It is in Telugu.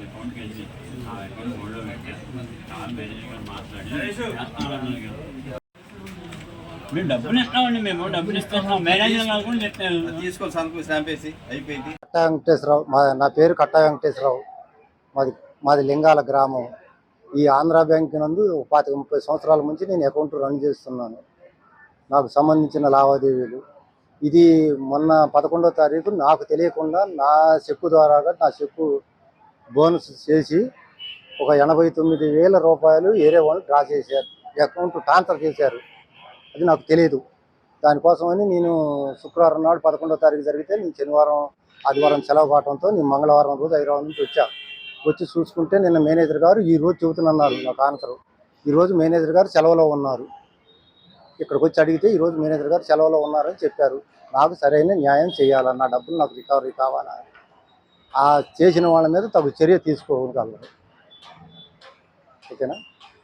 అకౌంట్కి వెళ్ళి ఆ అకౌంట్ హోల్డ్లో పెట్టాను. కాల్ మేనేజర్ మాట్లాడి మేము డబ్బులు ఇస్తామండి, మేము డబ్బులు ఇస్తున్నాం. మేనేజర్ గారు కూడా చెప్పారు తీసుకోవాలి సంతకం స్టాంప్ వేసి అయిపోయింది. కట్టా వెంకటేశ్వరరావు, నా పేరు కట్టా వెంకటేశ్వరరావు. మాది లింగాల గ్రామం. ఈ ఆంధ్రా బ్యాంక్ నందు 25-30 సంవత్సరాల నుంచి నేను అకౌంట్ రన్ చేస్తున్నాను. నాకు సంబంధించిన లావాదేవీలు ఇది మొన్న 11వ తారీఖు నాకు తెలియకుండా నా చెక్కు ద్వారాగా నా చెక్కు బోనస్ చేసి ఒక 89,000 రూపాయలు వేరే వాళ్ళు డ్రా చేశారు, అకౌంట్ ట్రాన్స్ఫర్ చేశారు. అది నాకు తెలియదు. దానికోసమని నేను శుక్రవారం నాడు 11వ తారీఖు జరిగితే నేను శనివారం ఆదివారం సెలవు కావడంతో నేను మంగళవారం రోజు హైదరాబాద్ నుంచి వచ్చి చూసుకుంటే నిన్న మేనేజర్ గారు ఈరోజు చెబుతున్నారు నాకు ఆన్సర్. ఈరోజు మేనేజర్ గారు సెలవులో ఉన్నారు. ఇక్కడికి వచ్చి అడిగితే ఈరోజు మేనేజర్ గారు సెలవులో ఉన్నారని చెప్పారు. నాకు సరైన న్యాయం చేయాలా, నా డబ్బులు నాకు రికవరీ కావాలా, ఆ చేసిన వాళ్ళ మీద తగు చర్య తీసుకోగలరు. ఓకేనా?